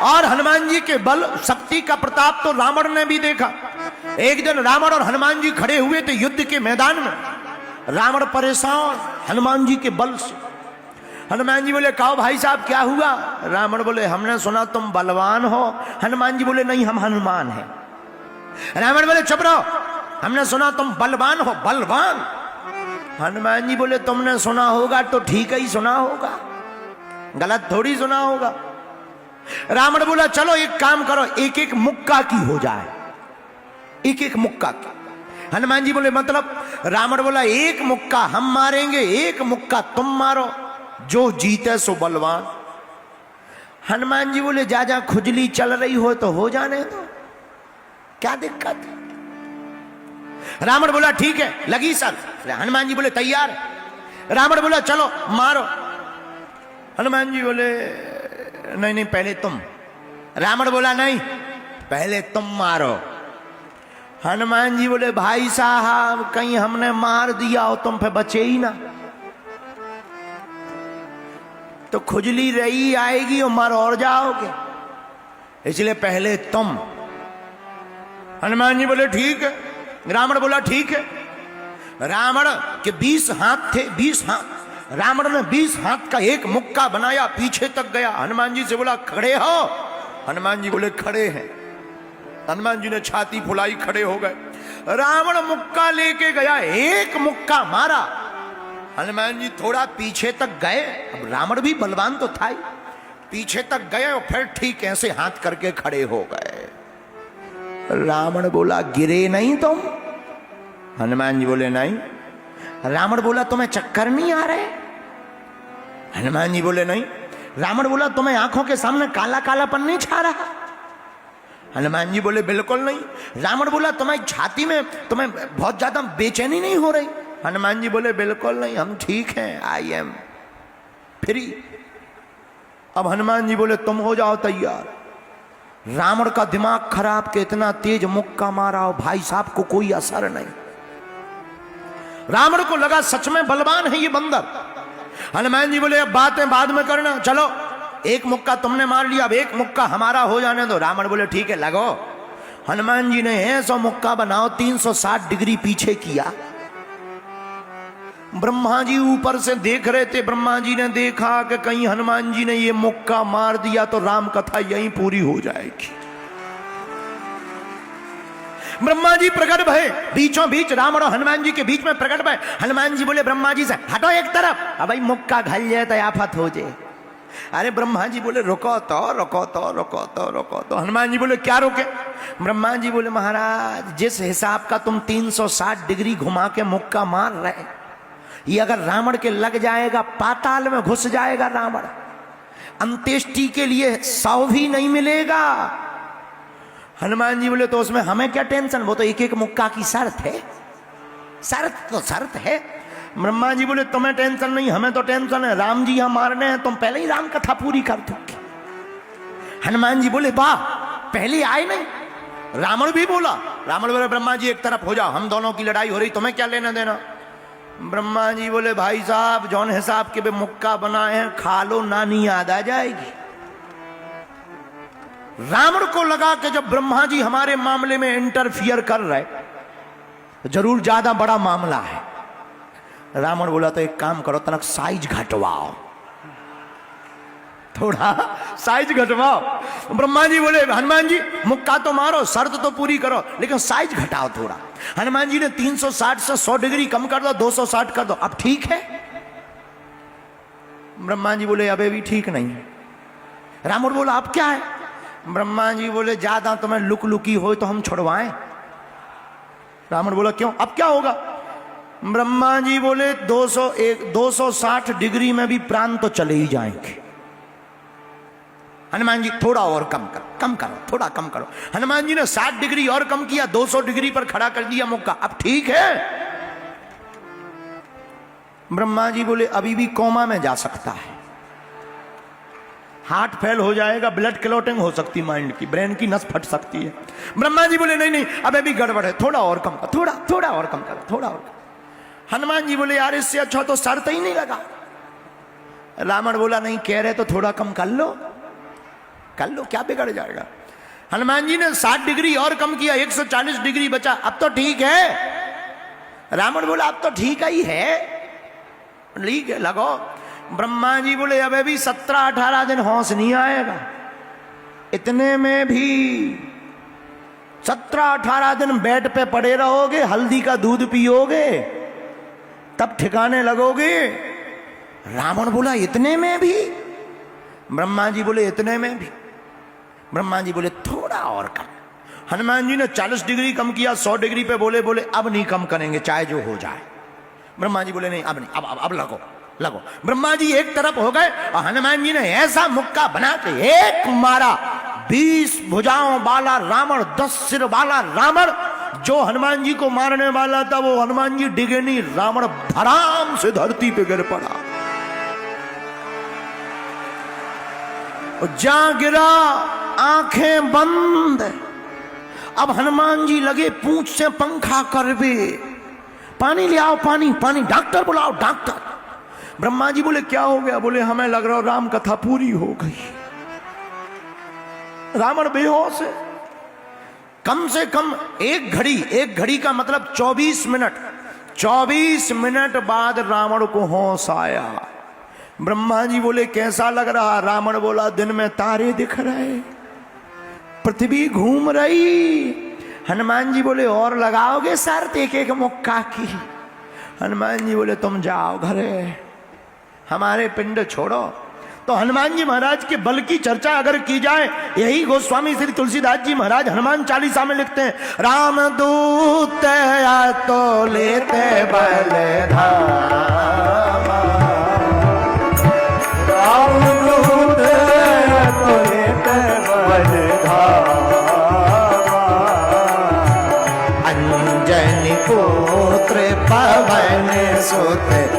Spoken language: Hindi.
और हनुमान जी के बल शक्ति का प्रताप तो रावण ने भी देखा। एक दिन रावण और हनुमान जी खड़े हुए थे युद्ध के मैदान में। रावण परेशान हनुमान जी के बल से। हनुमान जी बोले कहो भाई साहब क्या हुआ? रावण बोले हमने सुना तुम बलवान हो। हनुमान जी बोले नहीं, हम हनुमान हैं। रावण बोले चुप रहो, हमने सुना तुम बलवान हो। बलवान? हनुमान जी बोले तुमने सुना होगा तो ठीक ही सुना होगा, गलत थोड़ी सुना होगा। रावण बोला चलो एक काम करो, एक एक मुक्का की हो जाए, एक एक मुक्का की। हनुमान जी बोले मतलब? रावण बोला एक मुक्का हम मारेंगे, एक मुक्का तुम मारो, जो जीते सो बलवान। हनुमान जी बोले जा जा खुजली चल रही हो तो हो जाने दो, क्या दिक्कत है? रावण बोला ठीक है लगी सर। हनुमान जी बोले तैयार है। रावण बोला चलो मारो। हनुमान जी बोले नहीं नहीं पहले तुम। रावण बोला नहीं पहले तुम मारो। हनुमान जी बोले भाई साहब कहीं हमने मार दिया हो तुम फिर बचे ही ना, तो खुजली रही आएगी और मर और जाओगे, इसलिए पहले तुम। हनुमान जी बोले ठीक है। रावण बोला ठीक है। रावण के 20 हाथ थे, 20 हाथ। रावण ने 20 हाथ का एक मुक्का बनाया, पीछे तक गया। हनुमान जी से बोला खड़े हो? हनुमान जी बोले खड़े हैं। हनुमान जी ने छाती फुलाई, खड़े हो गए। रावण मुक्का लेके गया, एक मुक्का मारा। हनुमान जी थोड़ा पीछे तक गए, अब रावण भी बलवान तो था ही, पीछे तक गए और फिर ठीक ऐसे हाथ करके खड़े हो गए। रावण बोला गिरे नहीं तुम? हनुमान जी बोले नहीं। रावण बोला तुम्हें चक्कर नहीं आ रहे? हनुमान जी बोले नहीं। रावण बोला तुम्हें आंखों के सामने काला कालापन नहीं छा रहा? हनुमान जी बोले बिल्कुल नहीं। रावण बोला तुम्हारी छाती में तुम्हें बहुत ज्यादा बेचैनी नहीं हो रही? हनुमान जी बोले बिल्कुल नहीं, हम ठीक हैं, आई एम फ्री। अब हनुमान जी बोले तुम हो जाओ तैयार। रावण का दिमाग खराब के इतना तेज मुक्का मारा और भाई साहब को कोई असर नहीं। रावण को लगा सच में बलवान है ये बंदर। हनुमान जी बोले अब बातें बाद में करना, चलो एक मुक्का तुमने मार लिया, अब एक मुक्का हमारा हो जाने दो। रावण बोले ठीक है लगो। हनुमान जी ने ऐसा मुक्का बनाओ 360 डिग्री पीछे किया। ब्रह्मा जी ऊपर से देख रहे थे। ब्रह्मा जी ने देखा कि कहीं हनुमान जी ने ये मुक्का मार दिया तो राम कथा यहीं पूरी हो जाएगी। ब्रह्मा जी प्रकट भय, बीचों बीच रावण और हनुमान जी के बीच में प्रकट भय। हनुमान जी बोले ब्रह्मा जी से हटो एक तरफ, अब भाई मुक्का घल जाए तो आफत हो जाए। अरे ब्रह्मा जी बोले रुको तो रुको तो रुको तो रुको तो। हनुमान जी बोले क्या रोके? ब्रह्मा जी बोले महाराज जिस हिसाब का तुम 360 डिग्री घुमा के मुक्का मार रहे, ये अगर रावण के लग जाएगा पाताल में घुस जाएगा रावण, अंत्येष्टि के लिए 100 भी नहीं मिलेगा। हनुमान जी बोले तो उसमें हमें क्या टेंशन, वो तो एक एक मुक्का की शर्त है, शर्त तो शर्त है। ब्रह्मा जी बोले तुम्हें टेंशन नहीं, हमें तो टेंशन है, राम जी हम मारने हैं, तुम पहले ही राम कथा पूरी कर दोगे। हनुमान जी बोले वाह पहले आए नहीं। रावण भी बोला, रावण बोले ब्रह्मा जी एक तरफ हो जाओ, हम दोनों की लड़ाई हो रही, तुम्हें क्या लेना देना। ब्रह्मा जी बोले भाई साहब जौन हिसाब के बे मुक्का बनाए हैं खा लो, नानी याद आ जाएगी। रावण को लगा कि जब ब्रह्मा जी हमारे मामले में इंटरफियर कर रहे तो जरूर ज्यादा बड़ा मामला है। रावण बोला तो एक काम करो तनक साइज घटवाओ, थोड़ा साइज घटवाओ। ब्रह्मा जी बोले हनुमान जी मुक्का तो मारो, शर्त तो पूरी करो, लेकिन साइज घटाओ थोड़ा। हनुमान जी ने 360 से 100 डिग्री कम कर दो, 260 कर दो, अब ठीक है। ब्रह्मा जी बोले अबे भी ठीक नहीं। रावण बोला अब क्या है? ब्रह्मा जी बोले ज्यादा तुम्हें लुक लुकी हो तो हम छुड़वाएं। रावण बोला क्यों, अब क्या होगा? ब्रह्मा जी बोले 260 डिग्री में भी प्राण तो चले ही जाएंगे। हनुमान जी थोड़ा और कम करो, थोड़ा कम करो। हनुमान जी ने 60 डिग्री और कम किया, 200 डिग्री पर खड़ा कर दिया मुक्का, अब ठीक है। ब्रह्मा जी बोले अभी भी कोमा में जा सकता है, हार्ट फेल हो जाएगा, ब्लड क्लॉटिंग हो सकती, माइंड की ब्रेन की नस फट सकती है। ब्रह्मा जी बोले नहीं नहीं अब अभी गड़बड़ है, थोड़ा और कम करो, थोड़ा और कम करो, थोड़ा और। हनुमान जी बोले यार इससे अच्छा तो शर्त ही नहीं लगा। रावण बोला नहीं कह रहे तो थोड़ा कम कर लो। कर लो, क्या बिगड़ जाएगा। हनुमान जी ने 60 डिग्री और कम किया, 140 डिग्री बचा, अब तो ठीक है। रावण बोला अब तो ठीक ही है, ठीक है लगो। ब्रह्मा जी बोले अब भी 17-18 दिन होश नहीं आएगा। इतने में भी 17-18 दिन बेड पे पड़े रहोगे, हल्दी का दूध पियोगे, तब ठिकाने लगोगे। रावण बोला इतने में भी? ब्रह्मा जी बोले इतने में भी। ब्रह्मा जी बोले थोड़ा और कम। हनुमान जी ने 40 डिग्री कम किया, 100 डिग्री पे बोले अब नहीं कम करेंगे, चाहे जो हो जाए। ब्रह्मा जी बोले नहीं अब नहीं, अब लगो लगो। ब्रह्मा जी एक तरफ हो गए और हनुमान जी ने ऐसा मुक्का बना के एक मारा, 20 भुजाओं वाला रावण, 10 सिर वाला रावण। जो हनुमान जी को मारने वाला था वो हनुमान जी डिगे नहीं, रावण धड़ाम से धरती पे गिर पड़ा। जा गिरा, आंखें बंद। अब हनुमान जी लगे पूंछ से पंखा करवे, पानी ले आओ, पानी पानी, डॉक्टर बुलाओ डॉक्टर। ब्रह्मा जी बोले क्या हो गया? बोले हमें लग रहा राम कथा पूरी हो गई। रावण बेहोश है। कम से कम एक घड़ी का मतलब 24 मिनट, 24 मिनट बाद रावण को होश आया। ब्रह्मा जी बोले कैसा लग रहा? रावण बोला दिन में तारे दिख रहे, पृथ्वी घूम रही। हनुमान जी बोले और लगाओगे शर्त एक एक मुक्का की? हनुमान जी बोले तुम जाओ घरे, हमारे पिंड छोड़ो। तो हनुमान जी महाराज के बल की चर्चा अगर की जाए, यही गोस्वामी श्री तुलसीदास जी महाराज हनुमान चालीसा में लिखते हैं, राम दूत या तो लेते बल धामा, राम दूत या तो लेते बल धामा, अंजनी पुत्र पवन सुत